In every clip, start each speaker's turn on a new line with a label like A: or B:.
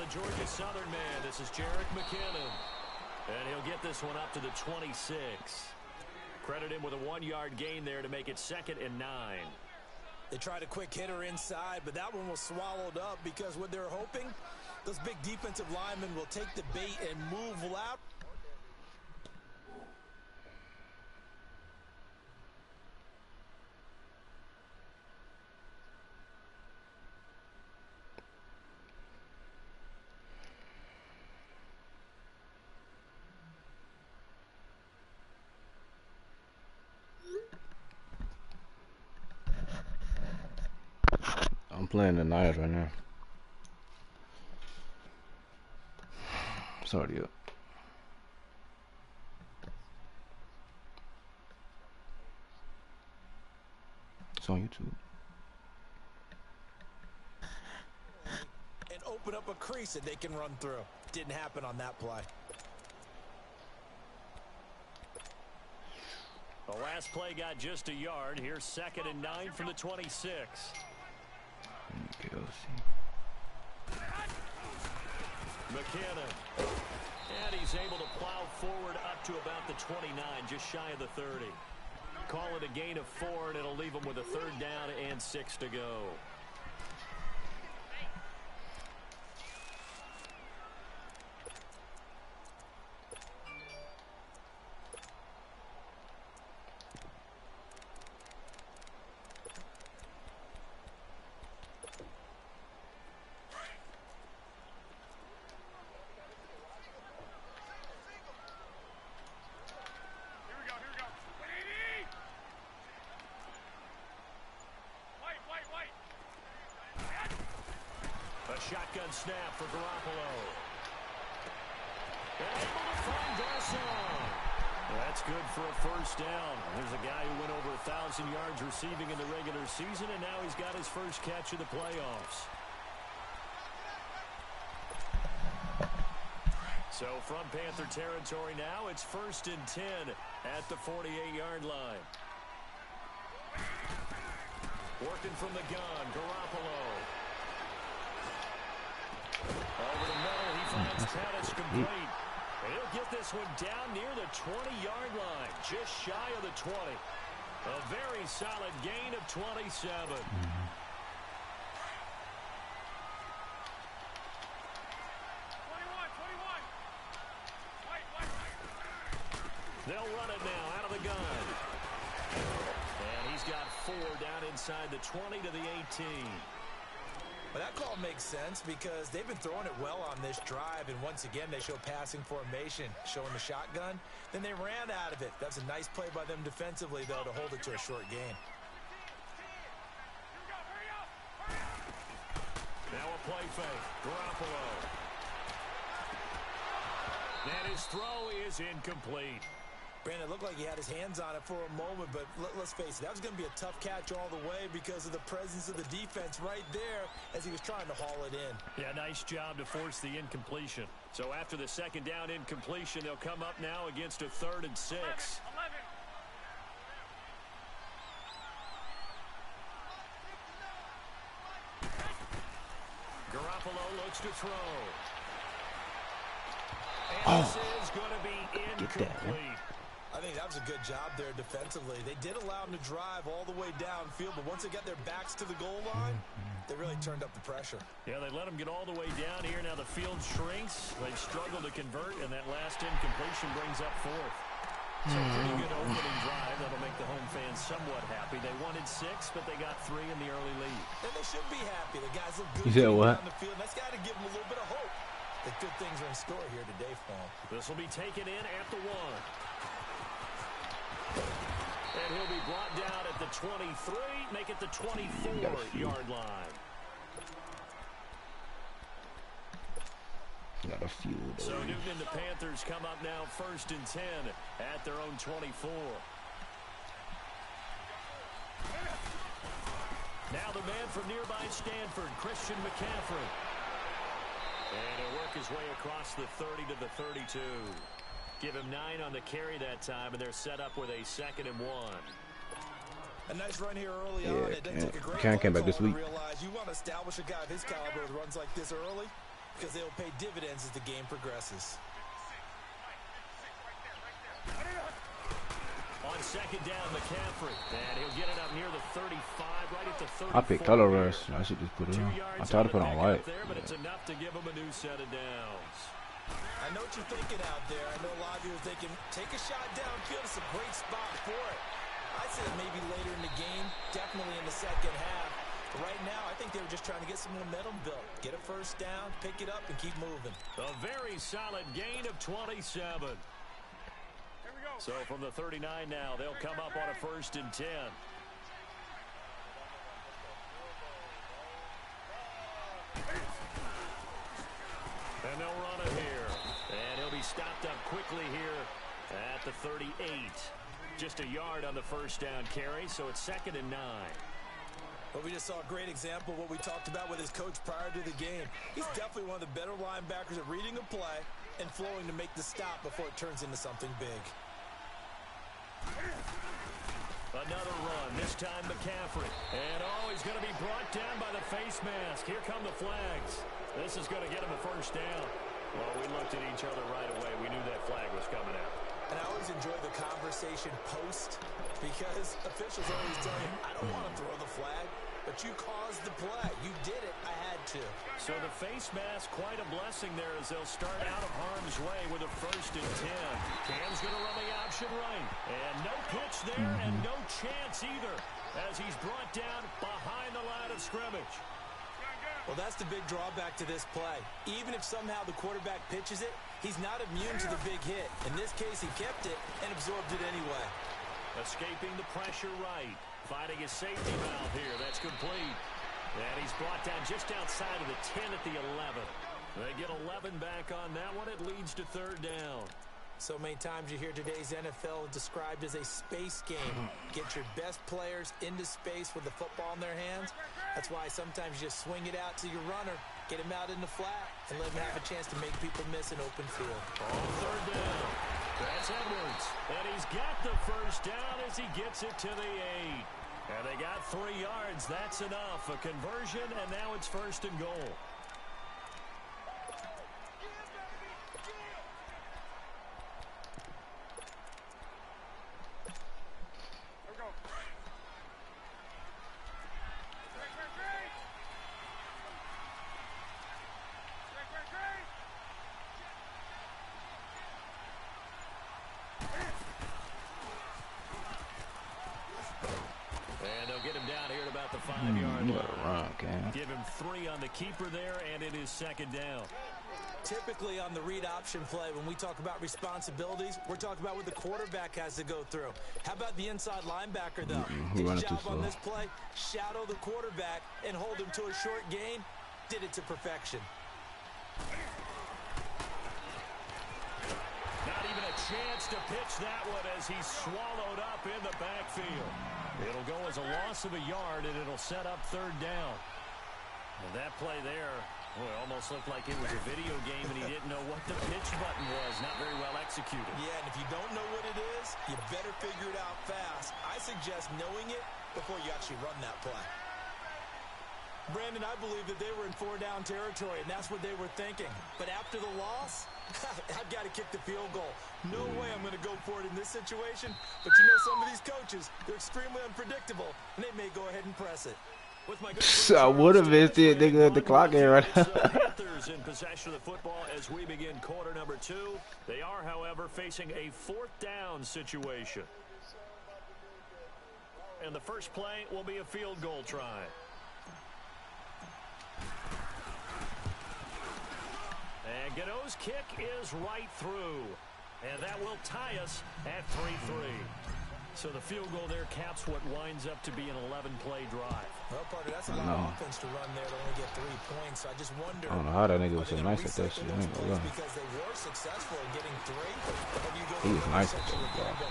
A: the Georgia Southern man. This is Jerick McKinnon. And he'll get this one up to the 26. Credit him with a 1-yard gain there to make it 2nd and 9.
B: They tried a quick hitter inside, but that one was swallowed up because what they're hoping, those big defensive linemen will take the bait and move loud.
C: I'm playing the Niners right now. It's already up. It's on YouTube.
B: And open up a crease that they can run through. Didn't happen on that play.
A: The last play got just a yard. Here's 2nd and 9 from the 26. McKinnon. And he's able to plow forward up to about the 29, just shy of the 30. Call it a gain of 4, and it'll leave him with a 3rd down and 6 to go. Shotgun snap for Garoppolo. And able to find Garcon. That's good for a 1st down. There's a guy who went over 1,000 yards receiving in the regular season, and now he's got his first catch of the playoffs. So from Panther territory now, it's 1st and 10 at the 48-yard line. Working from the gun, Garoppolo. Over the middle, he finds Pettis complete. And he'll get this one down near the 20-yard line, just shy of the 20. A very solid gain of 27. They'll run it now out of the gun. And he's got 4 down inside the 20 to the 18.
B: But that call makes sense because they've been throwing it well on this drive, and once again they show passing formation, showing the shotgun. Then they ran out of it. That's a nice play by them defensively, though, to hold it to a short gain.
A: Now a play fake. Garoppolo. And his throw is incomplete.
B: Brandon, it looked like he had his hands on it for a moment, but let's face it, that was going to be a tough catch all the way because of the presence of the defense right there as he was trying to haul it in.
A: Yeah, nice job to force the incompletion. So after the 2nd down incompletion, they'll come up now against a 3rd and 6. 11. Garoppolo looks to throw. And this is going to be incomplete.
B: I think that was a good job there defensively. They did allow them to drive all the way downfield, but once they got their backs to the goal line, they really turned up the pressure.
A: Yeah, they let them get all the way down here. Now the field shrinks. They've struggled to convert, and that last incompletion brings up 4th. So pretty good opening drive. That'll make the home fans somewhat happy. They wanted 6, but they got 3 in the early lead.
B: And they should be happy. The guys look good
C: down
B: the field. That's got to give them a little bit of hope that good things are in store here today for them.
A: This will be taken in at the 1. And he'll be brought down at the 23, make it the 24-yard line.
C: Got a few of those.
A: So Newton and the Panthers come up now 1st and 10 at their own 24. Now the man from nearby Stanford, Christian McCaffrey. And he'll work his way across the 30 to the 32. Give him 9 on the carry that time, and they're set up with a 2nd and 1.
B: A nice run here early on. It doesn't take a great
C: Cam came back this week.
B: Realize you want to establish a guy of his caliber with runs like this early. because they will pay dividends as the game progresses.
A: On second down, McCaffrey. And he'll get it up near the 35, right at the 34.
C: I picked color rush. I should just put it on. I tried to put on white.
A: There, but it's enough to give him a new set of downs.
B: I know what you're thinking out there. I know a lot of you are thinking, take a shot downfield. It's a great spot for it. I'd say maybe later in the game, definitely in the second half. But right now, I think they were just trying to get some momentum built. Get a first down, pick it up, and keep moving.
A: A very solid gain of 27. So from the 39 now, they'll come up on a 1st and 10. And they'll run it here. And he'll be stopped up quickly here at the 38. Just a yard on the first down carry, so it's 2nd and 9.
B: Well, we just saw a great example of what we talked about with his coach prior to the game. He's definitely one of the better linebackers at reading a play and flowing to make the stop before it turns into something big.
A: Another run, this time McCaffrey. And he's going to be brought down by the face mask. Here come the flags. This is going to get him a first down. Well, we looked at each other right away. We knew that flag was coming out.
B: And I always enjoy the conversation post because officials always tell you, I don't want to throw the flag, but you caused the play. You did it. I had to.
A: So the face mask, quite a blessing there as they'll start out of harm's way with a 1st and 10. Cam's going to run the option right. And no pitch there and no chance either as he's brought down behind the line of scrimmage.
B: Well, that's the big drawback to this play. Even if somehow the quarterback pitches it, he's not immune to the big hit. In this case, he kept it and absorbed it anyway.
A: Escaping the pressure right. Finding his safety valve here. That's complete. And he's brought down just outside of the 10 at the 11. They get 11 back on that one. It leads to 3rd down.
B: So many times you hear today's NFL described as a space game. Get your best players into space with the football in their hands. That's why sometimes you just swing it out to your runner, get him out in the flat, and let him have a chance to make people miss an open field.
A: On 3rd down, that's Edwards. And he's got the first down as he gets it to the 8. And they got 3 yards. That's enough. A conversion, and now it's 1st and goal. The 5-yard line. Give him 3 on the keeper there, and it is 2nd down.
B: Typically on the read option play, when we talk about responsibilities, we're talking about what the quarterback has to go through. How about the inside linebacker, though? His job on this play, shadow the quarterback and hold him to a short gain. Did it to perfection.
A: Not even a chance to pitch that one as he's swallowed up in the backfield. It'll go as a loss of a yard, and it'll set up 3rd down. And that play there, boy, almost looked like it was a video game, and he didn't know what the pitch button was. Not very well executed.
B: Yeah, and if you don't know what it is, you better figure it out fast. I suggest knowing it before you actually run that play. Brandon, I believe that they were in 4-down territory, and that's what they were thinking. But after the loss, I've got to kick the field goal. No way I'm going to go for it in this situation. But you know some of these coaches, they're extremely unpredictable, and they may go ahead and press it.
A: With my good
C: I would have missed it, nigga. The clock ain't right.
A: Panthers in possession of the football as we begin quarter number 2. They are, however, facing a 4th down situation. And the first play will be a field goal try. And Gano's kick is right through. And that will tie us at 3-3. So the field goal there caps what winds up to be an 11-play drive.
B: Well, partner, that's a lot of offense to run there to only get 3 points. So I just wonder.
C: I don't know how that nigga was so nice at that shit.
B: Because they were successful in getting 3. But you go
C: he was nice at that.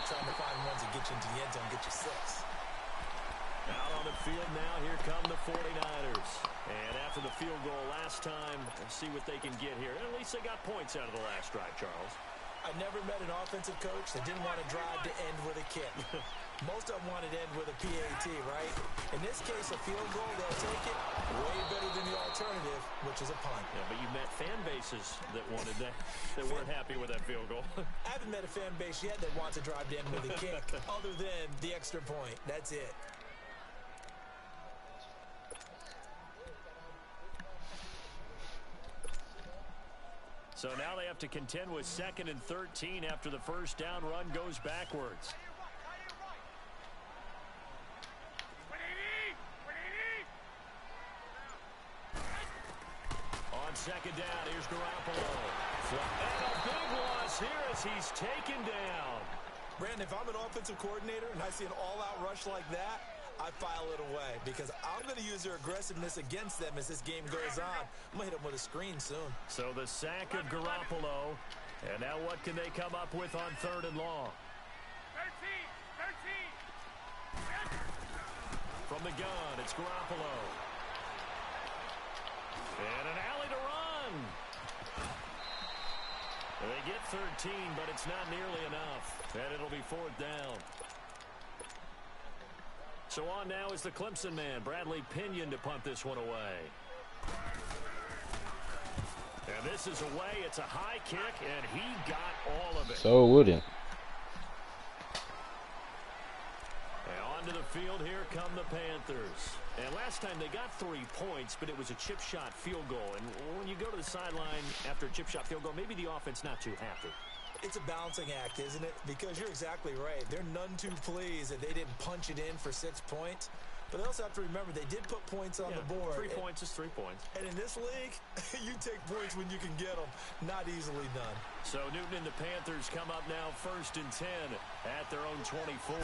B: Trying to find ones that get you into the end zone, get you 6.
A: Out on the field now, here come the 49ers. And after the field goal last time, let's see what they can get here. At least they got points out of the last drive, Charles.
B: I never met an offensive coach that didn't want to drive to end with a kick. Most of them wanted to end with a PAT, right? In this case, a field goal, they'll take it. Way better than the alternative with which is a punt.
A: Yeah, but you met fan bases that wanted that weren't happy with that field goal.
B: I haven't met a fan base yet that wants to drive to end with a kick, other than the extra point. That's it.
A: So now they have to contend with 2nd and 13 after the first down run goes backwards. On 2nd down, here's Garoppolo. And a big loss here as he's taken down.
B: Brandon, if I'm an offensive coordinator and I see an all-out rush like that, I file it away because I'm going to use their aggressiveness against them as this game goes on. I'm going to hit them with a screen soon.
A: So the sack of Garoppolo. And now what can they come up with on 3rd and long? 13. From the gun, it's Garoppolo. And an alley to run. They get 13, but it's not nearly enough. And it'll be 4th down. So on now is the Clemson man, Bradley Pinion, to punt this one away. And this is away. It's a high kick, and he got all of it.
C: So wouldn't.
A: And on to the field, here come the Panthers. And last time they got 3 points, but it was a chip shot field goal. And when you go to the sideline after a chip shot field goal, maybe the offense not too happy.
B: It's a balancing act, isn't it? Because you're exactly right. They're none too pleased that they didn't punch it in for 6 points. But they also have to remember they did put points on the board.
A: 3 points is 3 points.
B: And in this league, you take points when you can get them. Not easily done.
A: So Newton and the Panthers come up now 1st and 10 at their own 24.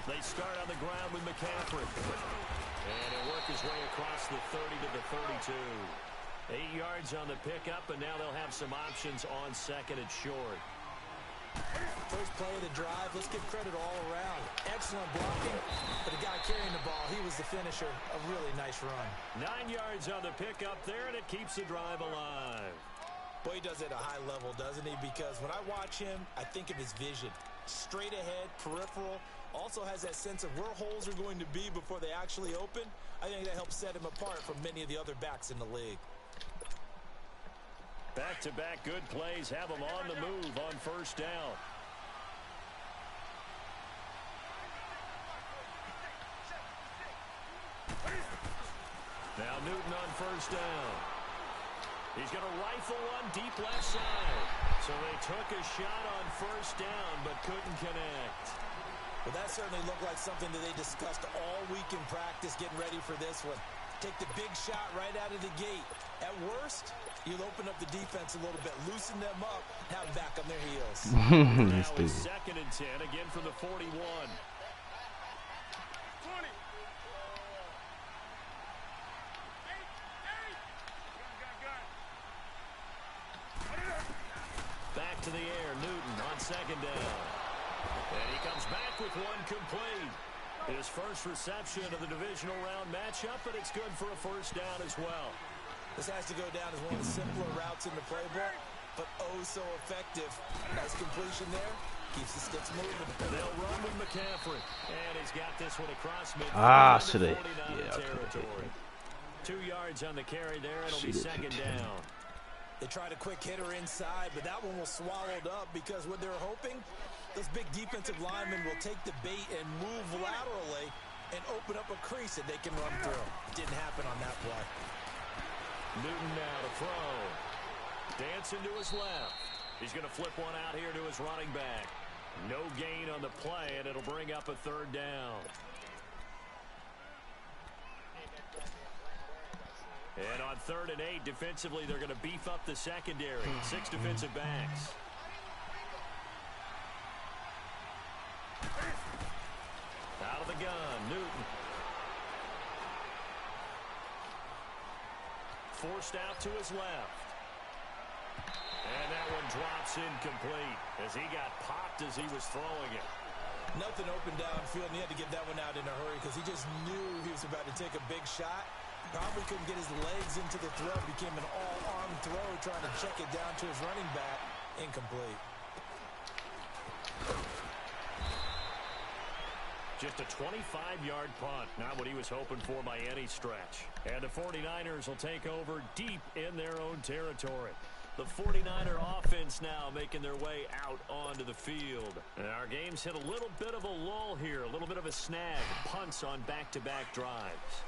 A: They start on the ground with McCaffrey. And he'll work his way across the 30 to the 32. 8 yards on the pickup, and now they'll have some options on 2nd and short.
B: First play of the drive, let's give credit all around. Excellent blocking, but the guy carrying the ball, he was the finisher. A really nice run.
A: 9 yards on the pickup there, and it keeps the drive alive.
B: Boy, he does it at a high level, doesn't he? Because when I watch him, I think of his vision. Straight ahead, peripheral. Also has that sense of where holes are going to be before they actually open. I think that helps set him apart from many of the other backs in the league.
A: Back-to-back good plays have them on the move on 1st down. Now Newton on 1st down. He's going to rifle one deep left side. So they took a shot on 1st down but couldn't connect.
B: Well, that certainly looked like something that they discussed all week in practice getting ready for this one. Take the big shot right out of the gate. At worst, you'll open up the defense a little bit, loosen them up, have them back on their heels.
A: Now it's 2nd and 10, again from the 41. 20. Back to the air, Newton on 2nd down. And he comes back with one complete. His first reception of the divisional round matchup, but it's good for a 1st down as well.
B: This has to go down as one of the simpler routes in the playbook, but oh so effective. Nice completion there. Keeps the sticks moving.
A: They'll run with McCaffrey. And he's got this one across midfield.
C: Should have. Yeah,
A: territory. 2 yards on the carry there. It'll be 2nd down.
B: They tried a quick hitter inside, but that one was swallowed up because what they're hoping, those big defensive linemen will take the bait and move laterally and open up a crease that they can run through. Didn't happen on that play.
A: Newton now to throw. Dancing to his left. He's going to flip one out here to his running back. No gain on the play, and it'll bring up a 3rd down. And on 3rd and 8, defensively, they're going to beef up the secondary. 6 defensive backs. Out of the gun, Newton. Forced out to his left. And that one drops incomplete as he got popped as he was throwing it.
B: Nothing open downfield, and he had to get that one out in a hurry because he just knew he was about to take a big shot. Probably couldn't get his legs into the throw. Became an all-arm throw trying to check it down to his running back. Incomplete.
A: Just a 25-yard punt. Not what he was hoping for by any stretch. And the 49ers will take over deep in their own territory. The 49er offense now making their way out onto the field. And our game's hit a little bit of a lull here, a little bit of a snag. Punts on back-to-back drives.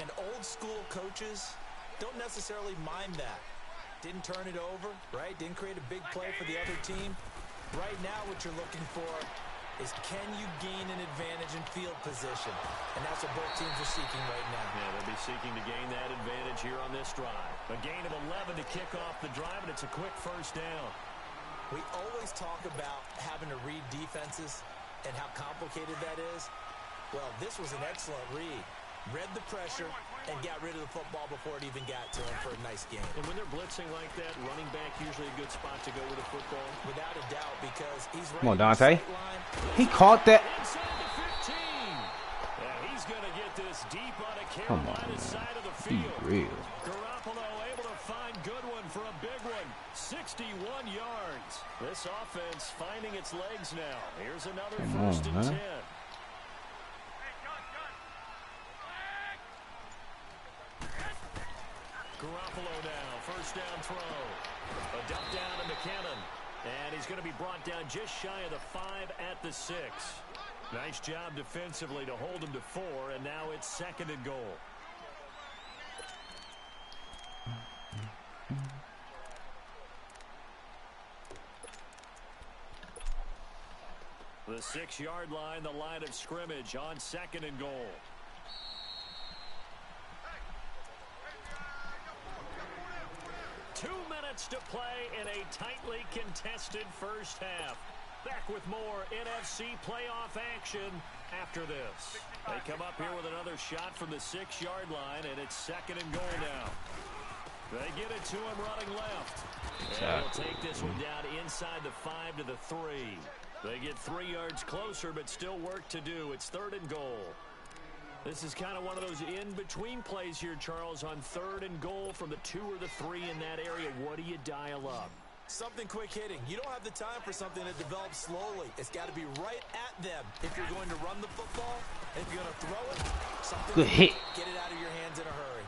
B: And old-school coaches don't necessarily mind that. Didn't turn it over, right? Didn't create a big play for the other team. Right now what you're looking for is can you gain an advantage in field position? And that's what both teams are seeking right now.
A: Yeah, they'll be seeking to gain that advantage here on this drive. A gain of 11 to kick off the drive, and it's a quick first down.
B: We always talk about having to read defenses and how complicated that is. Well, this was an excellent read. Read the pressure and got rid of the football before it even got to him for a nice game.
A: And when they're blitzing like that, running back usually a good spot to go with the football.
B: Without a doubt, because he's right.
C: Come on, Dante. He caught that.
A: Inside the 15. And he's going to get this deep on a Carolina side of the field.
C: Be real.
A: Garoppolo able to find good one for a big one. 61 yards. This offense finding its legs now. Here's another first and 10. Garoppolo now, first down throw. A dump down to McKinnon. And he's going to be brought down just shy of the 5 at the 6. Nice job defensively to hold him to 4, and now it's second and goal. The 6-yard line, the line of scrimmage on second and goal. To play in a tightly contested first half. Back with more NFC playoff action after this. They come up here with another shot from the 6-yard line, and it's second and goal now. They get it to him running left. And they'll take this one down inside the 5 to the 3. They get 3 yards closer, but still work to do. It's third and goal. This is kind of one of those in-between plays here, Charles, on third and goal from the 2 or the 3 in that area. What do you dial up?
B: Something quick hitting. You don't have the time for something that develops slowly. It's got to be right at them if you're going to run the football. And if you're going to throw it, something
C: good hit.
B: Get it out of your hands in a hurry.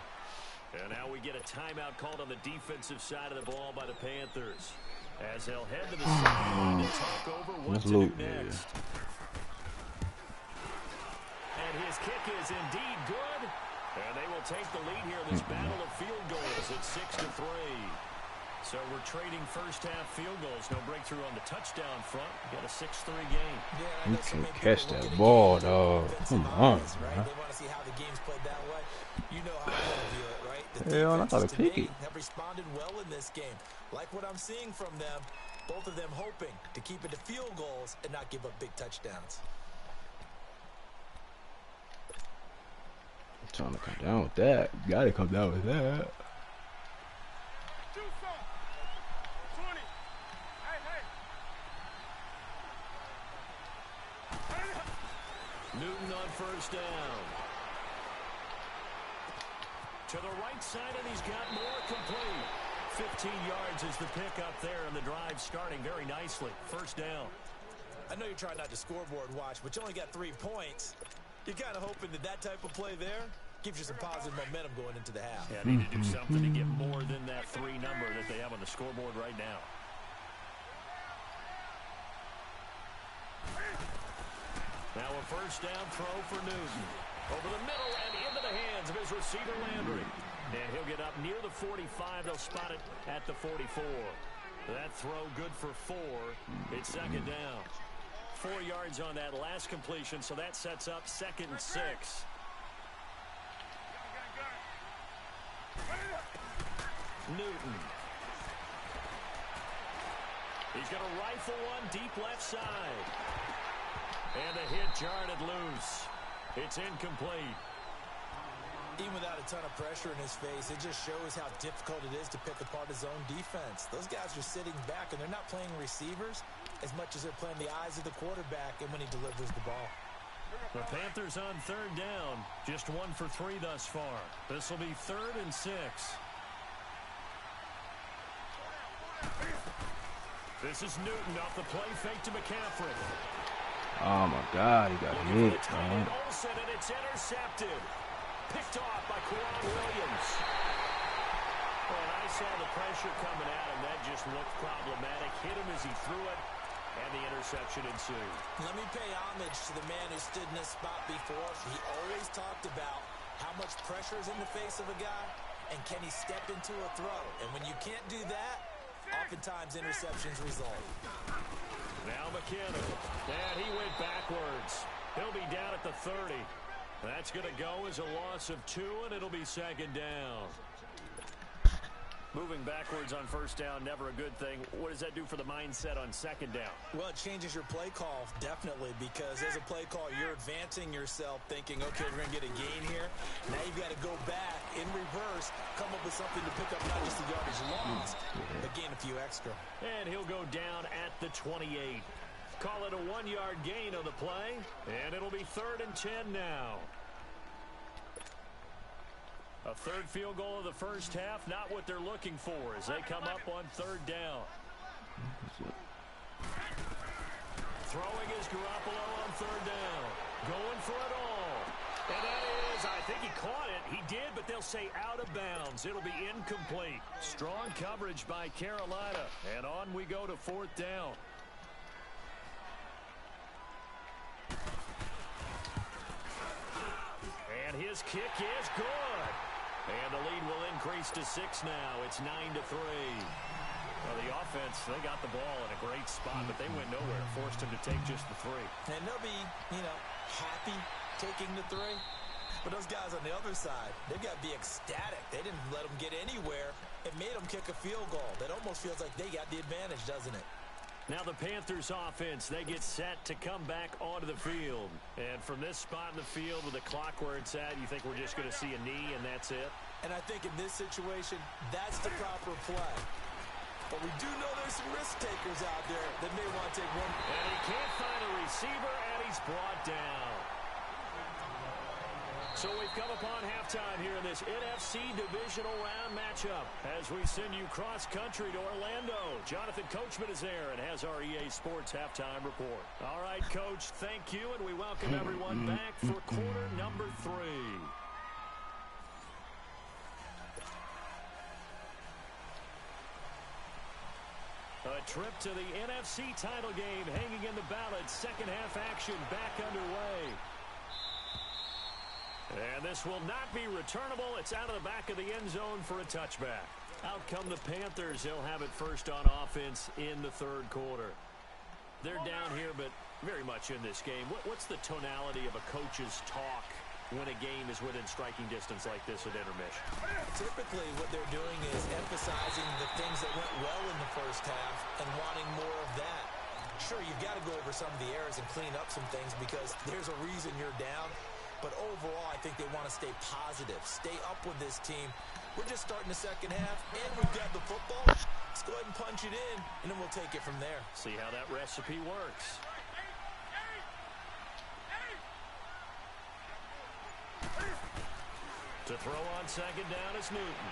A: And now we get a timeout called on the defensive side of the ball by the Panthers. As they'll head to the sideline to talk over what to do next. And his kick is indeed good. And they will take the lead here in this battle of field goals at 6-3. So we're trading first half field goals. No breakthrough on the touchdown front. Got a 6-3 game.
B: Yeah,
C: you can catch that ball, dog. Come on,
B: right? They want to see how the game's played that way. You know how to view it, right? The
C: hell, I thought it
B: defenses
C: picky.
B: have responded well in this game. Like what I'm seeing from them, both of them hoping to keep it to field goals and not give up big touchdowns.
C: Trying to come down with that. You gotta come down with that.
A: Newton on first down. To the right side, and he's got more complete. 15 yards is the pickup there, and the drive starting very nicely. First down.
B: I know you're trying not to scoreboard watch, but you only got 3 points. You're kind of hoping that that type of play there gives you some positive momentum going into the half.
A: Yeah, need to do something to get more than that 3 number that they have on the scoreboard right now. Now a first down throw for Newton. Over the middle and into the hands of his receiver Landry. And he'll get up near the 45. They'll spot it at the 44. That throw good for 4. It's second down. 4 yards on that last completion, so that sets up second and 6. Newton. He's going to rifle one deep left side. And the hit jarred it loose. It's incomplete.
B: Even without a ton of pressure in his face, it just shows how difficult it is to pick apart his own defense. Those guys are sitting back, and they're not playing receivers as much as they're playing the eyes of the quarterback and when he delivers the ball.
A: The Panthers on third down. Just 1 for 3 thus far. This will be third and 6. This is Newton off the play fake to McCaffrey.
C: Oh my God, he got hit, man.
A: Olsen, and it's intercepted. Picked off by Kwan Williams. And I saw the pressure coming at him. That just looked problematic. Hit him as he threw it, and the interception ensued.
B: Let me pay homage to the man who stood in this spot before. He always talked about how much pressure is in the face of a guy, and can he step into a throw. And when you can't do that, oftentimes interceptions result.
A: Now McKinnon. And he went backwards. He'll be down at the 30. That's going to go as a loss of 2, and it'll be second down. Moving backwards on first down, never a good thing. What does that do for the mindset on second down?
B: Well, it changes your play call, definitely, because as a play call, you're advancing yourself thinking, okay, we're going to get a gain here. Now you've got to go back in reverse, come up with something to pick up not just the yardage lost, but gain a few extra.
A: And he'll go down at the 28. Call it a 1-yard gain on the play, and it'll be 3rd and 10 now. A third field goal of the first half, not what they're looking for as they come up on 3rd down. Throwing is Garoppolo on 3rd down. Going for it all. And that is, I think he caught it. He did, but they'll say out of bounds. It'll be incomplete. Strong coverage by Carolina. And on we go to 4th down. And his kick is good. And the lead will increase to 6 now. It's 9-3. Well, the offense, they got the ball in a great spot, but they went nowhere. Forced him to take just the 3.
B: And they'll be, happy taking the 3. But those guys on the other side, they've got to be ecstatic. They didn't let them get anywhere. It made them kick a field goal. That almost feels like they got the advantage, doesn't it?
A: Now the Panthers offense, they get set to come back onto the field. And from this spot in the field with the clock where it's at, you think we're just going to see a knee and that's it?
B: And I think in this situation, that's the proper play. But we do know there's some risk takers out there that may want to take one.
A: And he can't find a receiver, and he's brought down. So we've come upon halftime here in this NFC divisional round matchup as we send you cross-country to Orlando. Jonathan Coachman is there and has our EA Sports halftime report. All right, Coach, thank you, and we welcome everyone back for quarter number 3. A trip to the NFC title game hanging in the balance. Second half action back underway. And this will not be returnable. It's out of the back of the end zone for a touchback. Out come the Panthers. They'll have it first on offense in the 3rd quarter. They're down here, but very much in this game. What's the tonality of a coach's talk when a game is within striking distance like this at intermission?
B: Typically, what they're doing is emphasizing the things that went well in the first half and wanting more of that. Sure, you've got to go over some of the errors and clean up some things because there's a reason you're down. But overall, I think they want to stay positive, stay up with this team. We're just starting the second half, and we've got the football. Let's go ahead and punch it in, and then we'll take it from there.
A: See how that recipe works. To throw on second down is Newton.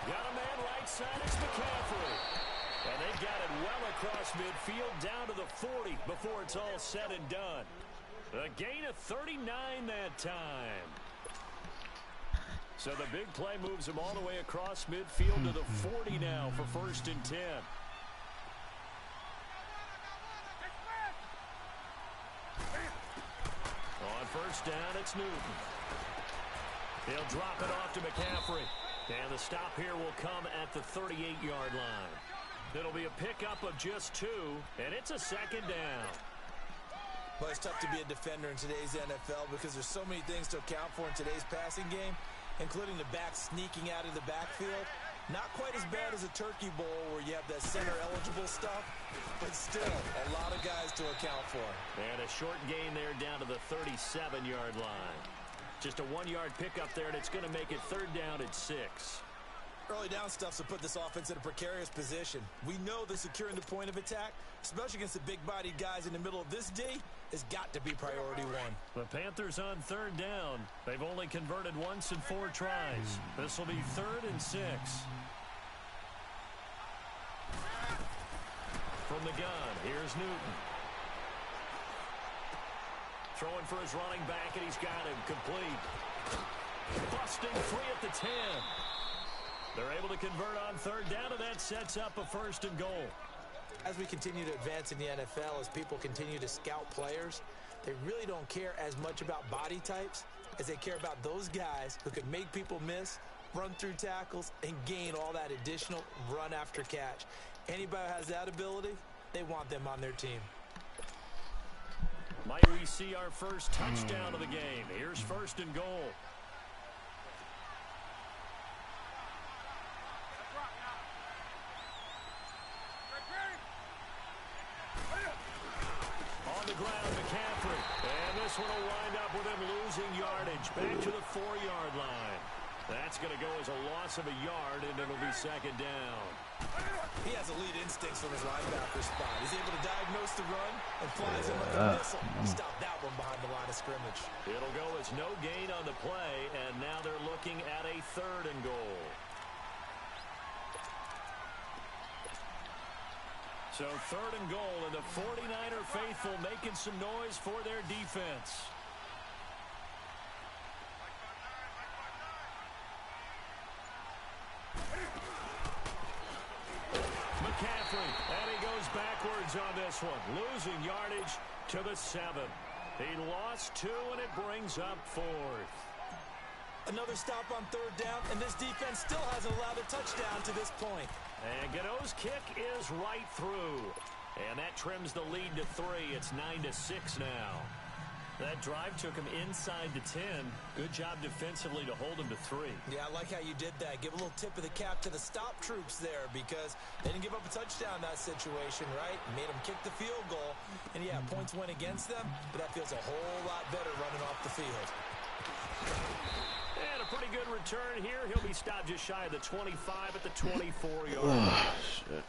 A: Got a man right side, it's McCaffrey. And they've got it well across midfield down to the 40 before it's all said and done. A gain of 39 that time. So the big play moves him all the way across midfield to the 40 now for 1st and 10. On first down, it's Newton. He'll drop it off to McCaffrey. And the stop here will come at the 38-yard line. It'll be a pickup of just 2, and it's a second down.
B: Well, it's tough to be a defender in today's NFL because there's so many things to account for in today's passing game, including the back sneaking out of the backfield. Not quite as bad as a turkey bowl where you have that center-eligible stuff, but still a lot of guys to account for.
A: And a short gain there down to the 37-yard line. Just a 1-yard pickup there, and it's going to make it 3rd down at 6.
B: Early down stuff's to put this offense in a precarious position. We know that securing the point of attack, especially against the big-bodied guys in the middle of this D, has got to be priority 1.
A: The Panthers on 3rd down. They've only converted once in 4 tries. This will be 3rd and 6. From the gun, here's Newton. Throwing for his running back, and he's got him complete. Busting free at the 10. They're able to convert on third down, and that sets up a 1st and goal.
B: As we continue to advance in the NFL, as people continue to scout players, they really don't care as much about body types as they care about those guys who can make people miss, run through tackles, and gain all that additional run after catch. Anybody who has that ability, they want them on their team.
A: Might we see our first touchdown of the game? Here's 1st and goal. On the ground, McCaffrey. And this one will wind up with him losing yardage. Back to the 4-yard line. That's going to go as a loss of a yard, and it'll be 2nd down.
B: He has elite instincts from his linebacker spot. He's able to diagnose the run and flies in like a missile. Stop that one behind the line of scrimmage.
A: It'll go as no gain on the play, and now they're looking at a 3rd and goal. So 3rd and goal, and the 49er faithful making some noise for their defense. McCaffrey, and he goes backwards on this one, losing yardage to the 7. He lost 2, and it brings up 4th.
B: Another stop on 3rd down, and this defense still hasn't allowed a touchdown to this point.
A: And Gano's kick is right through. And that trims the lead to 3. It's 9-6 now. That drive took him inside the 10. Good job defensively to hold him to 3.
B: Yeah, I like how you did that. Give a little tip of the cap to the stop troops there because they didn't give up a touchdown in that situation, right? Made them kick the field goal. And, yeah, points went against them, but that feels a whole lot better running off the field.
A: And a pretty good return here. He'll be stopped just shy of the 25 at the 24-yard line.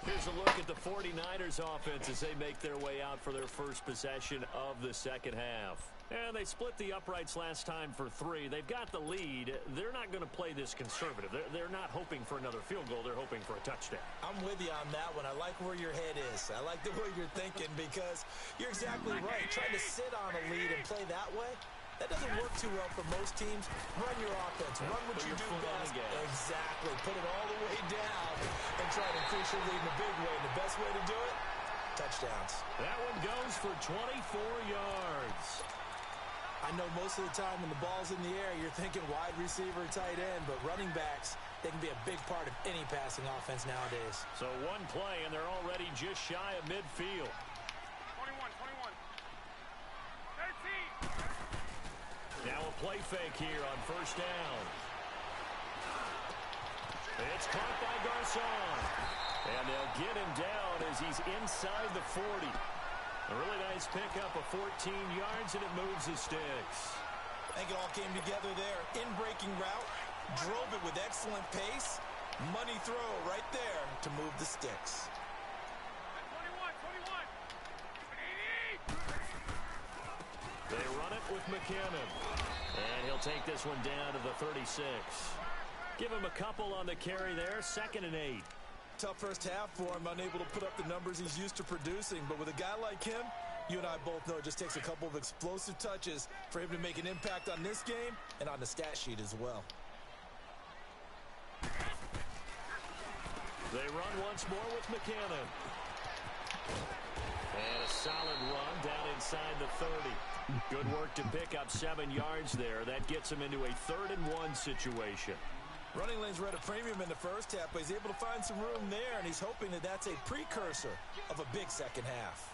A: Here's a look at the 49ers offense as they make their way out for their first possession of the 2nd half. And they split the uprights last time for 3. They've got the lead. They're not going to play this conservative. They're not hoping for another field goal. They're hoping for a touchdown.
B: I'm with you on that one. I like where your head is. I like the way you're thinking because you're exactly right. Trying to sit on a lead and play that way, that doesn't work too well for most teams. Run your offense. Run what you do best. Exactly. Put it all the way down and try to increase your lead in a big way. And the best way to do it, touchdowns.
A: That one goes for 24 yards.
B: I know most of the time when the ball's in the air, you're thinking wide receiver, tight end, but running backs, they can be a big part of any passing offense nowadays.
A: So one play, and they're already just shy of midfield.
D: 21. 13.
A: Now a play fake here on 1st down. It's caught by Garcon. And they'll get him down as he's inside the 40. A really nice pickup of 14 yards, and it moves the sticks.
B: I think it all came together there. In-breaking route, drove it with excellent pace. Money throw right there to move the sticks.
D: 21.
A: They run it with McKinnon. And he'll take this one down to the 36. Give him a couple on the carry there, 2nd and 8.
B: Tough first half for him, unable to put up the numbers he's used to producing. But with a guy like him, you and I both know it just takes a couple of explosive touches for him to make an impact on this game and on the stat sheet as well.
A: They run once more with McKinnon. And a solid run down inside the 30. Good work to pick up 7 yards there. That gets him into a 3rd and 1 situation.
B: Running lanes were at a premium in the first half, but he's able to find some room there, and he's hoping that that's a precursor of a big second half.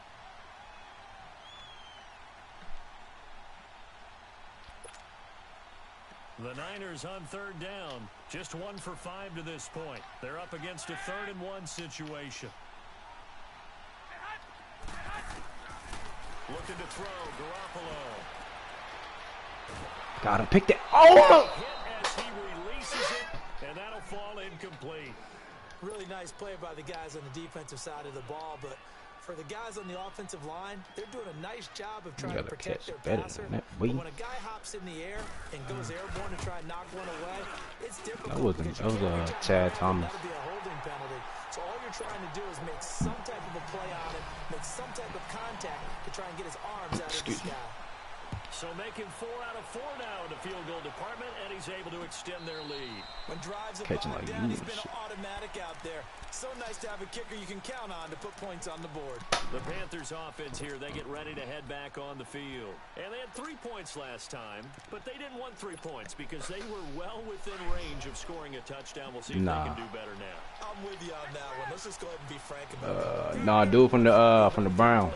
A: The Niners on 3rd down. Just 1 for 5 to this point. They're up against a 3rd and 1 situation. Looking to throw, Garoppolo.
C: Gotta pick that. Oh!
A: Hit as he releases it, and that'll fall incomplete.
B: Really nice play by the guys on the defensive side of the ball, but for the guys on the offensive line, they're doing a nice job of trying to protect their passer. But when a guy hops in the air and goes airborne to try and knock one away, it's difficult.
C: That was Chad Thomas.
B: That'll be a holding penalty. So all you're trying to do is make some type of a play on it some type of contact to try and get his arms out of the sky.
A: So making 4 out of 4 now in the field goal department, and he's able to extend their lead.
B: When drives have
C: Catching
B: bogged
C: like
B: down,
C: you
B: he's
C: and
B: been
C: shit.
B: automatic out there. So nice to have a kicker you can count on to put points on the board.
A: The Panthers offense here, they get ready to head back on the field. And they had 3 points last time, but they didn't want 3 points because they were well within range of scoring a touchdown. We'll see if they can do better now.
B: I'm with you on that one. Let's just go ahead and be frank about it.
C: Nah, dude from the Brown.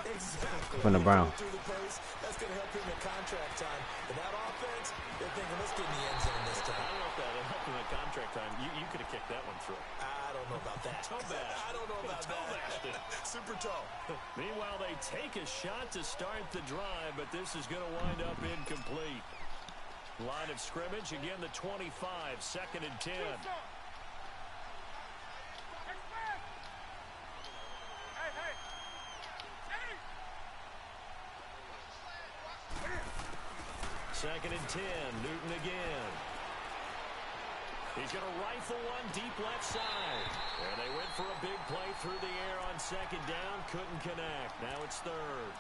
B: Exactly.
C: From the Brown.
B: Through the post, that's going to help him in contract time. But that offense, they're thinking, let's get in the end zone this time.
A: I don't know if that helped him in contract time. You could have kicked that one through.
B: I don't know about that.
A: Toe bash.
B: I don't know about that. Super toe.
A: Meanwhile, they take a shot to start the drive, but this is going to wind up incomplete. Line of scrimmage, again the 25, 2nd and 10. Second and 10, Newton again. He's going to rifle one deep left side. And they went for a big play through the air on 2nd down. Couldn't connect. Now it's 3rd.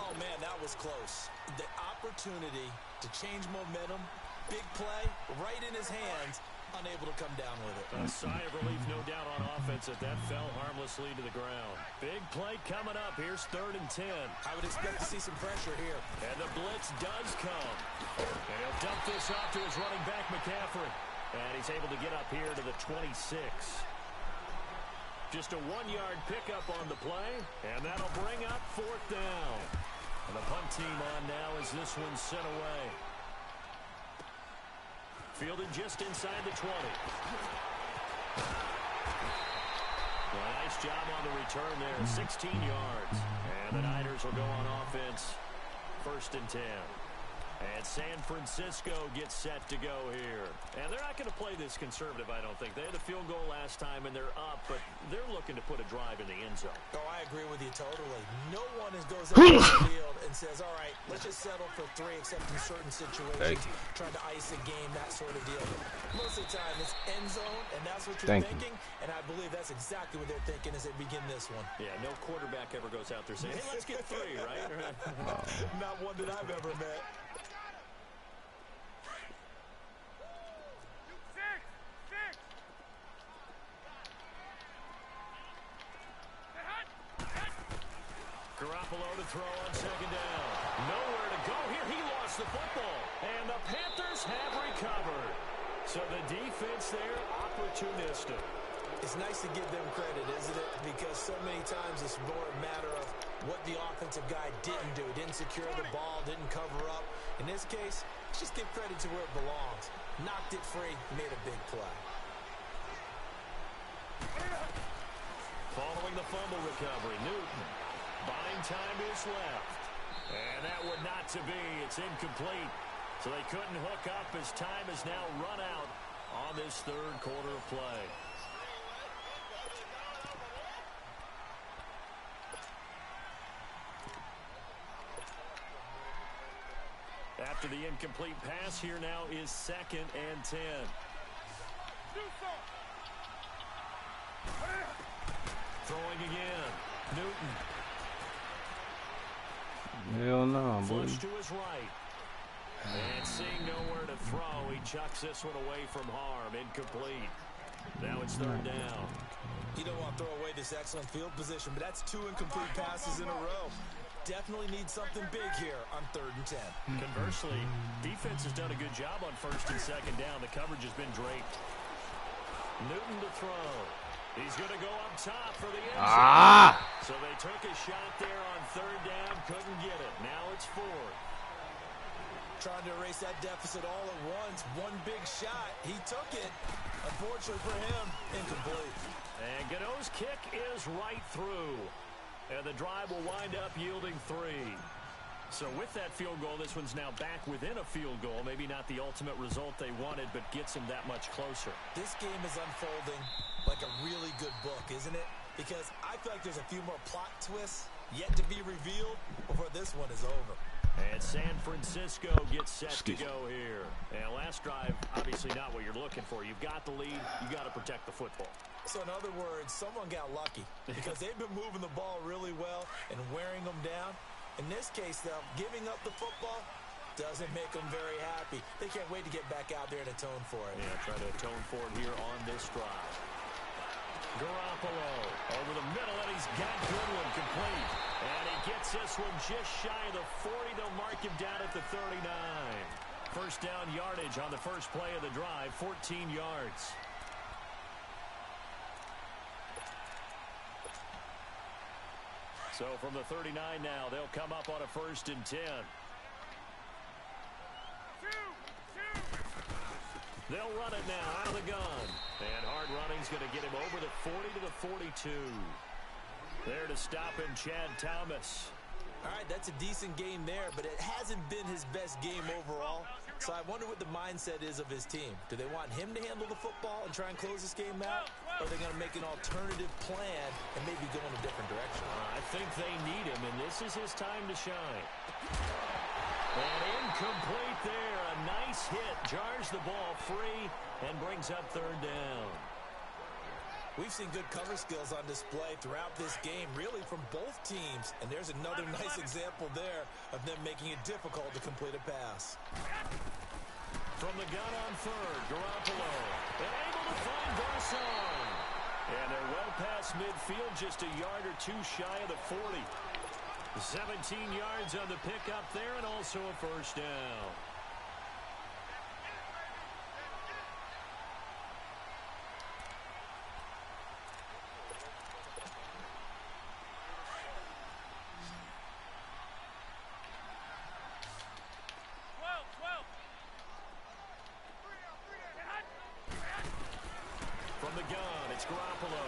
B: Oh, man, that was close. The opportunity to change momentum, big play, right in his hands, unable to come down with it.
A: A sigh of relief, no doubt, on offense that fell harmlessly to the ground. Big play coming up. Here's 3rd and 10.
B: I would expect to see some pressure here.
A: And the blitz does come. And he'll dump this off to his running back, McCaffrey. And he's able to get up here to the 26. Just a 1-yard pickup on the play. And that'll bring up 4th down. And the punt team on now as this one's sent away. Fielded just inside the 20. Well, nice job on the return there. 16 yards. And the Niners will go on offense. 1st and 10. And San Francisco gets set to go here. And they're not going to play this conservative, I don't think. They had a field goal last time, and they're up, but they're looking to put a drive in the end zone.
B: Oh, I agree with you totally. No one goes out on the field and says, all right, let's just settle for 3 except in certain situations, trying to ice a game, that sort of deal. Most of the time, it's end zone, and that's what you're thinking. And I believe that's exactly what they're thinking as they begin this one.
A: Yeah, no quarterback ever goes out there saying, hey, let's get 3, right?
B: Not one that I've ever met. Garoppolo to throw on 2nd down. Nowhere to go here. He lost the football. And the Panthers have recovered. So the defense there, opportunistic. It's nice to give them credit, isn't it? Because so many times it's more a matter of what the offensive guy didn't do. Didn't secure the ball, didn't cover up. In this case, let's just give credit to where it belongs. Knocked it free, made a big play. Following the fumble recovery, Newton. Buying time is left. And that would not to be. It's incomplete. So they couldn't hook up as time has now run out on this 3rd quarter of play. After the incomplete pass, here now is 2nd and 10. Throwing again. Newton.
C: Hell no, boy.
B: Flush to his right. And seeing nowhere to throw, he chucks this one away from harm. Incomplete. Now it's 3rd down. You don't want to throw away this excellent field position, but that's 2 incomplete passes in a row. Definitely need something big here on 3rd and 10. Conversely, defense has done a good job on 1st and 2nd down. The coverage has been draped. Newton to throw. He's going to go up top for the end zone. So they took a shot there on 3rd down, couldn't get it. Now it's 4th. Trying to erase that deficit all at once. One big shot. He took it. Unfortunately for him, incomplete. And Gano's kick is right through. And the drive will wind up yielding 3. So with that field goal, this one's now back within a field goal. Maybe not the ultimate result they wanted, but gets them that much closer. This game is unfolding like a really good book, isn't it? Because I feel like there's a few more plot twists yet to be revealed before this one is over.
A: And San Francisco gets set to go here. And last drive, obviously not what you're looking for. You've got the lead. You got to protect the football.
B: So in other words, someone got lucky because they've been moving the ball really well and wearing them down. In this case, though, giving up the football doesn't make them very happy. They can't wait to get back out there and atone for it.
A: Yeah, try to atone for it here on this drive. Garoppolo over the middle, and he's got Goodwin complete. And he gets this one just shy of the 40. They'll mark him down at the 39. First down yardage on the first play of the drive, 14 yards. So from the 39 now, they'll come up on a 1st and 10. They'll run it now out of the gun. And hard running's going to get him over the 40 to the 42. There to stop him, Chad Thomas.
B: All right, that's a decent game there, but it hasn't been his best game overall. So I wonder what the mindset is of his team. Do they want him to handle the football and try and close this game out? Or are they going to make an alternative plan and maybe go in a different direction?
A: I think they need him, and this is his time to shine. And incomplete there. A nice hit. Jars the ball free and brings up 3rd down.
B: We've seen good cover skills on display throughout this game, really from both teams. And there's another nice example there of them making it difficult to complete a pass.
A: From the gun on 3rd, Garoppolo. And able to find Garcon. And they're well past midfield, just a yard or two shy of the 40. 17 yards on the pickup there, and also a 1st down. From the gun, it's Garoppolo.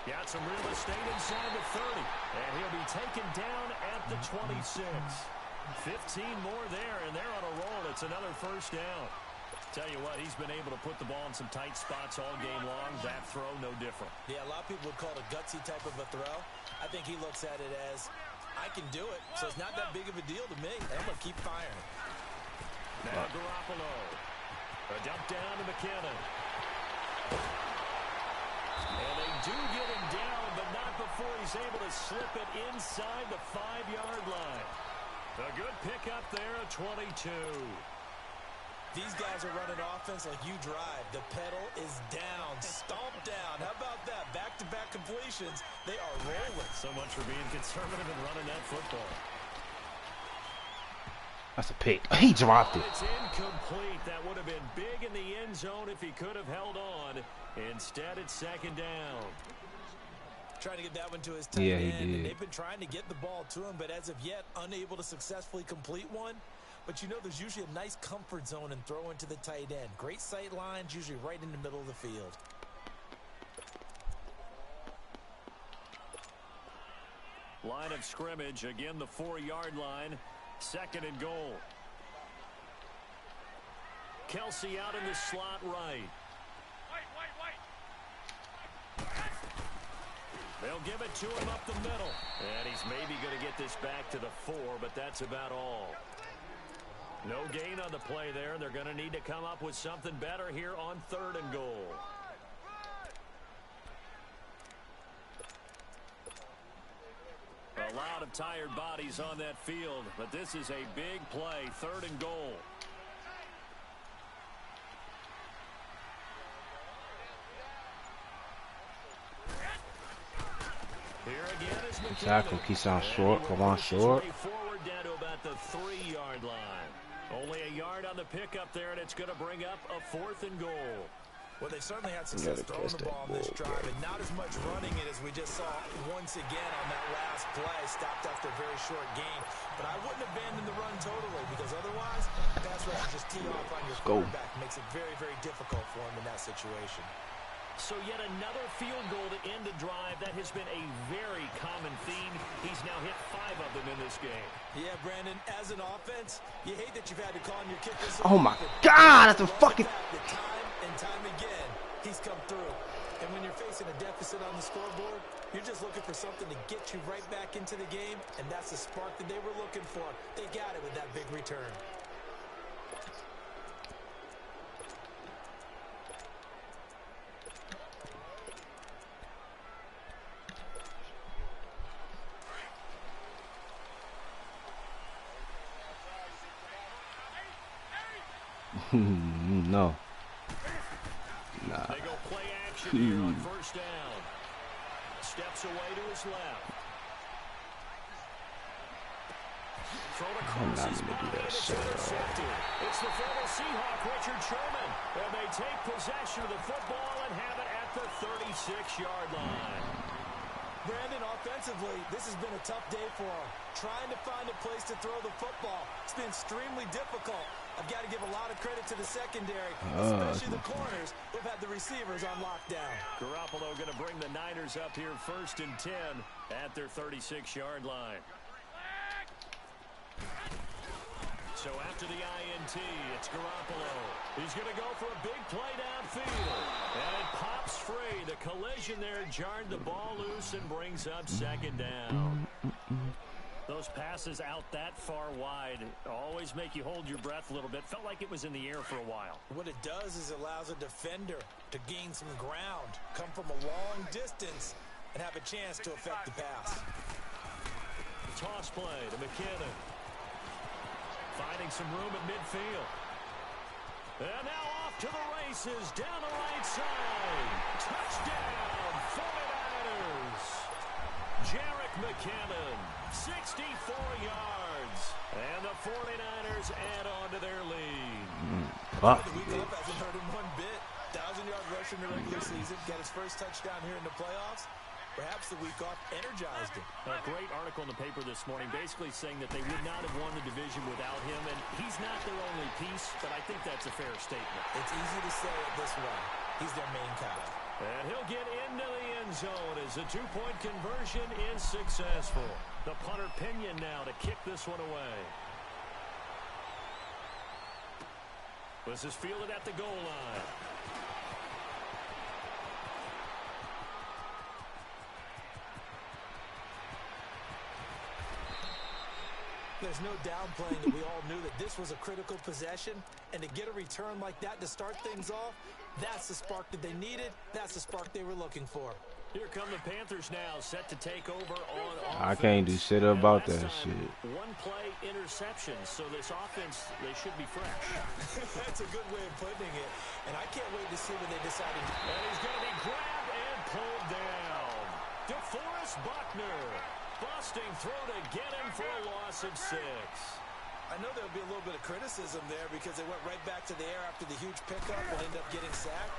A: Got some real estate inside the 30. And he'll be taken down at the 26. 15 more there, and they're on a roll. It's another 1st down. Tell you what, he's been able to put the ball in some tight spots all game long. That throw, no different.
B: Yeah, a lot of people would call it a gutsy type of a throw. I think he looks at it as, I can do it, so it's not that big of a deal to me. I'm going to keep firing.
A: Now Garoppolo. A dump down to McKinnon. And they do get him down, but not before he's able to slip it inside the 5-yard line. A good pickup there at 22.
B: These guys are running offense like you drive. The pedal is down, stomped down. How about that? Back-to-back completions. They are rolling.
A: So much for being conservative and running that football.
C: That's a pick. He dropped it.
A: It's incomplete. That would have been big in the end zone if he could have held on. Instead, it's 2nd down.
B: Trying to get that one to his tight end. And they've been trying to get the ball to him, but as of yet, unable to successfully complete one. But you know, there's usually a nice comfort zone and throw into the tight end. Great sight lines, usually right in the middle of the field.
A: Line of scrimmage, again the 4-yard line. 2nd and goal. Kelsey out in the slot right. They'll give it to him up the middle. And he's maybe going to get this back to the 4, but that's about all. No gain on the play there. They're going to need to come up with something better here on 3rd and goal. A lot of tired bodies on that field, but this is a big play. 3rd and goal. Here again is McKinnon.
C: Tackle keeps on short. Come on, short.
A: Forward down to about the 3-yard line. Only a yard on the pickup there, and it's going to bring up a 4th and goal.
B: Well, they certainly had success throwing the ball on this drive, and not as much running it as we just saw once again on that last play. Stopped after a very short gain. But I wouldn't abandon the run totally, because otherwise, pass rush just tee off on your quarterback. Makes it very, very difficult for him in that situation.
A: So yet another field goal to end the drive. That has been a very common theme. He's now hit 5 of them in this game.
B: Yeah, Brandon, as an offense, you hate that you've had to call on your kickers.
C: Oh, my God. That's a fucking...
B: Time and time again, he's come through. And when you're facing a deficit on the scoreboard, You're just looking for something to get you right back into the game, and that's the spark that they were looking for. They got it with that big return.
C: No. Nah.
A: They go play action here on first down. Steps away to his left. Thrown across his body, and it's intercepted. It's the former Seahawk, Richard Sherman. And they take possession of the football and have it at the 36-yard line.
B: Brandon, offensively, this has been a tough day for him. Trying to find a place to throw the football. It's been extremely difficult. I've got to give a lot of credit to the secondary, especially the corners who've had the receivers on lockdown.
A: Garoppolo going to bring the Niners up here 1st and 10 at their 36-yard line. So after the INT, it's Garoppolo. He's going to go for a big play downfield. And it pops free. The collision there jarred the ball loose and brings up 2nd down. Those passes out that far wide always make you hold your breath a little bit. Felt like it was in the air for a while.
B: What it does is it allows a defender to gain some ground, come from a long distance, and have a chance to affect the pass.
A: Toss play to McKinnon. Finding some room at midfield. And now off to the races down the right side. Touchdown, 49ers. Jarek McKinnon, 64 yards. And the 49ers add on to their lead.
B: The week off hasn't hurt him one bit. 1,000-yard rush in the regular season. Got his first touchdown here in the playoffs. Perhaps the week off energized him.
A: A great article in the paper this morning basically saying that they would not have won the division without him, and he's not their only piece, but I think that's a fair statement.
B: It's easy to say it this way. He's their main guy.
A: And he'll get into the end zone as the two-point conversion is successful. The punter Pinion now to kick this one away. This is fielded at the goal line.
B: There's no downplaying that we all knew that this was a critical possession, and to get a return like that to start things off, that's the spark that they needed. That's the spark they were looking for.
A: Here come the Panthers now, set to take over on offense.
C: I can't do shit about that shit.
A: One play interception, so this offense, they should be fresh.
B: That's a good way of putting it, and I can't wait to see what they decide to do.
A: And he's going to be grabbed and pulled down. DeForest Buckner busting through to get him for a loss of 6.
B: I know there'll be a little bit of criticism there because they went right back to the air after the huge pickup and ended up getting sacked.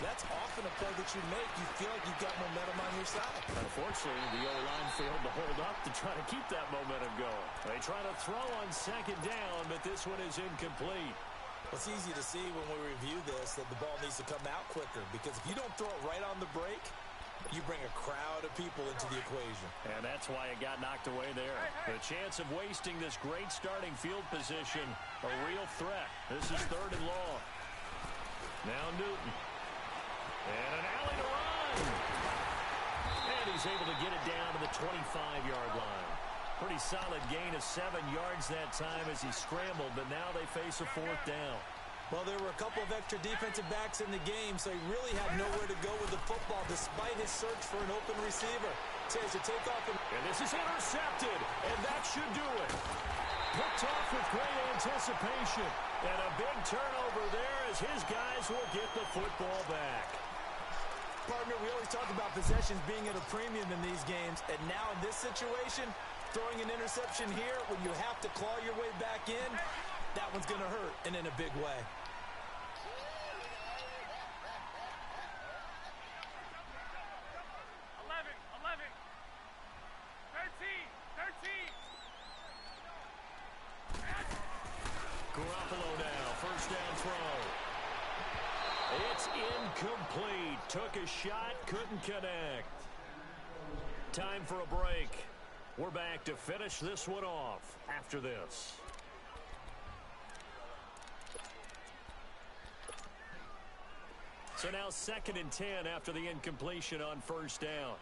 B: That's often a play that you make. You feel like you've got momentum on your side.
A: Unfortunately, the O-line failed to hold up to try to keep that momentum going. They try to throw on 2nd down, but this one is incomplete.
B: It's easy to see when we review this that the ball needs to come out quicker because if you don't throw it right on the break, you bring a crowd of people into the equation.
A: And that's why it got knocked away there. The chance of wasting this great starting field position, a real threat. This is 3rd and long. Now Newton. And an alley to run. And he's able to get it down to the 25-yard line. Pretty solid gain of 7 yards that time as he scrambled, but now they face a 4th down.
B: Well, there were a couple of extra defensive backs in the game, so he really had nowhere to go with the football despite his search for an open receiver. Says to take off.
A: And this is intercepted, and that should do it. Picked off with great anticipation. And a big turnover there as his guys will get the football back.
B: Partner, we always talk about possessions being at a premium in these games, and now in this situation, throwing an interception here when you have to claw your way back in, that one's going to hurt, and in a big way.
D: 13.
A: Garoppolo now, first down throw. It's incomplete. Took a shot, couldn't connect. Time for a break. We're back to finish this one off after this. So now 2nd and 10 after the incompletion on first down.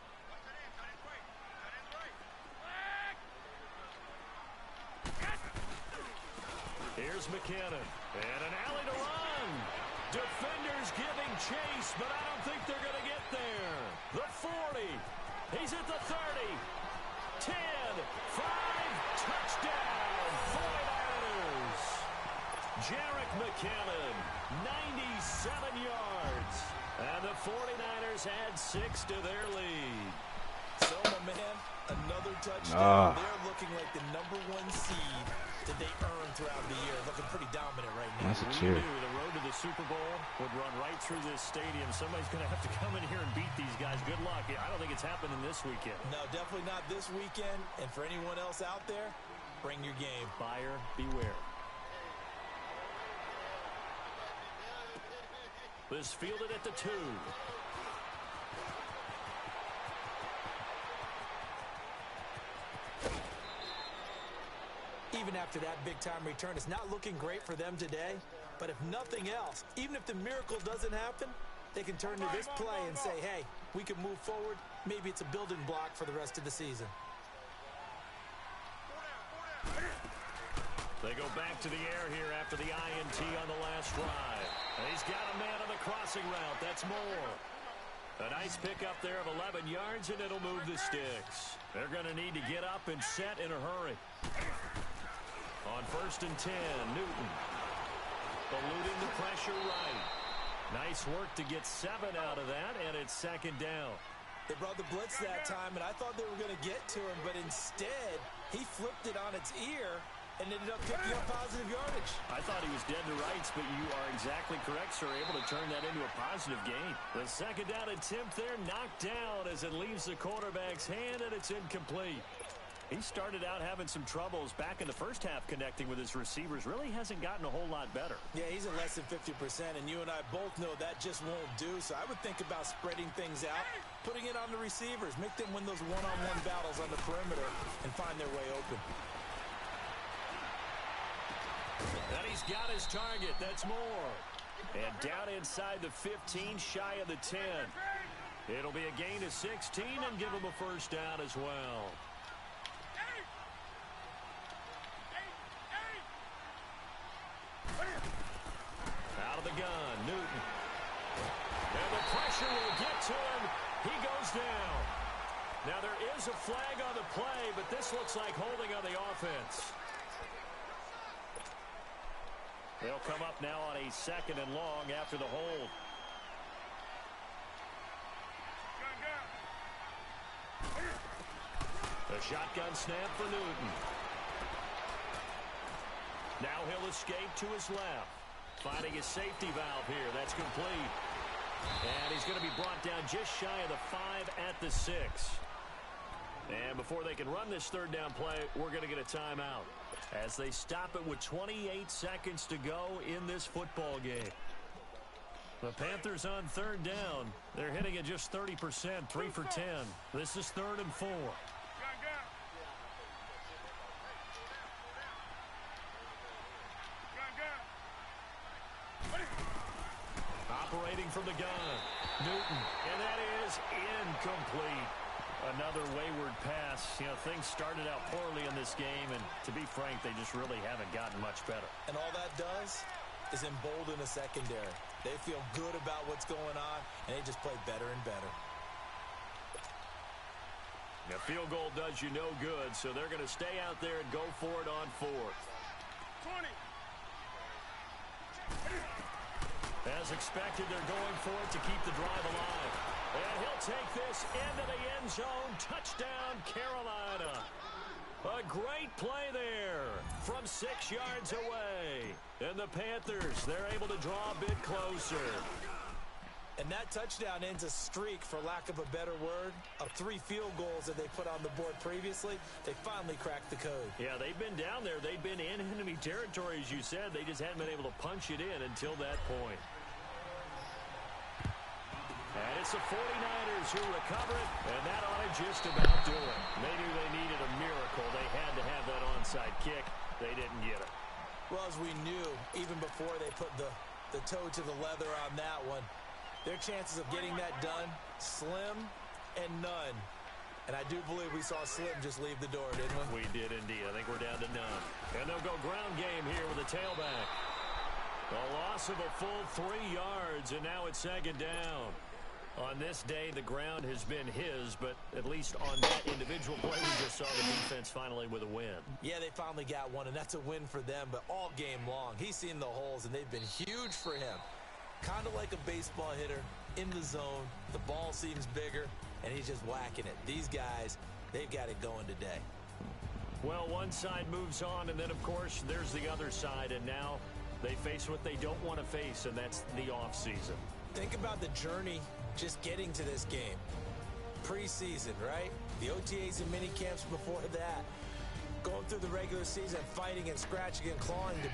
A: McKinnon. And an alley to run. Defenders giving chase, but I don't think they're going to get there. The 40. He's at the 30. 10. 5. Touchdown. 49ers. Jarek McKinnon, 97 yards. And the 49ers add 6 to their lead.
B: So, my man, another touchdown. They're looking like the #1 seed that they earned throughout the year. Looking pretty dominant right now.
C: That's a cheer.
A: We knew the road to the Super Bowl would run right through this stadium. Somebody's going to have to come in here and beat these guys. Good luck. I don't think it's happening this weekend.
B: No, definitely not this weekend. And for anyone else out there, bring your game.
A: Buyer beware. This fielded at the 2.
B: Even after that big-time return, it's not looking great for them today. But if nothing else, even if the miracle doesn't happen, they can turn to this play and say, hey, we can move forward. Maybe it's a building block for the rest of the season.
A: They go back to the air here after the INT on the last drive. And he's got a man on the crossing route. That's Moore. A nice pickup there of 11 yards, and it'll move the sticks. They're going to need to get up and set in a hurry. On 1st and 10, Newton. Eluding the pressure right. Nice work to get 7 out of that, and it's 2nd down.
B: They brought the blitz that time, and I thought they were going to get to him, but instead, he flipped it on its ear and ended up picking up positive yardage.
A: I thought he was dead to rights, but you are exactly correct, sir. Able to turn that into a positive gain. The 2nd down attempt there knocked down as it leaves the quarterback's hand, and it's incomplete. He started out having some troubles back in the first half connecting with his receivers. Really hasn't gotten a whole lot better.
B: Yeah, he's at less than 50%, and you and I both know that just won't do. So I would think about spreading things out, putting it on the receivers, make them win those one-on-one battles on the perimeter, and find their way open.
A: And he's got his target. That's Moore. And down inside the 15, shy of the 10. It'll be a gain of 16 and give him a first down as well. Out of the gun, Newton. And the pressure will get to him. He goes down. Now there is a flag on the play, but this looks like holding on the offense. They'll come up now on a 2nd and long after the hold. A shotgun snap for Newton. Now he'll escape to his left. Finding his safety valve here. That's complete. And he's going to be brought down just shy of the 5 at the 6. And before they can run this 3rd down play, we're going to get a timeout as they stop it with 28 seconds to go in this football game. The Panthers on 3rd down. They're hitting at just 30%, 3 for 10. This is 3rd and 4. Operating from the gun, Newton, and that is incomplete. Another wayward pass. You know, things started out poorly in this game, and to be frank, they just really haven't gotten much better.
B: And all that does is embolden the secondary. They feel good about what's going on, and they just play better and better.
A: The field goal does you no good, so they're going to stay out there and go for it on 4th.
D: 20.
A: As expected, they're going for it to keep the drive alive. And he'll take this into the end zone. Touchdown, Carolina. A great play there from 6 yards away. And the Panthers, they're able to draw a bit closer.
B: And that touchdown ends a streak, for lack of a better word, of 3 field goals that they put on the board previously. They finally cracked the code.
A: Yeah, they've been down there. They've been in enemy territory, as you said. They just hadn't been able to punch it in until that point. And it's the 49ers who recover it, and that ought to just about do it. They knew they needed a miracle. They had to have that onside kick. They didn't get it.
B: Well, as we knew, even before they put the toe to the leather on that one, their chances of getting that done, slim and none. And I do believe we saw Slim just leave the door, didn't we?
A: We did indeed. I think we're down to none. And they'll go ground game here with a tailback. A loss of a full 3 yards, and now it's second down. On this day, the ground has been his, but at least on that individual play, we just saw the defense finally with a win.
B: Yeah, they finally got one, and that's a win for them, but all game long, he's seen the holes, and they've been huge for him. Kind of like a baseball hitter, in the zone, the ball seems bigger, and he's just whacking it. These guys, they've got it going today.
A: Well, one side moves on, and then, of course, there's the other side, and now they face what they don't want to face, and that's the offseason.
B: Think about the journey just getting to this game. Preseason, right? The OTAs and mini camps before that. Going through the regular season, fighting and scratching and clawing to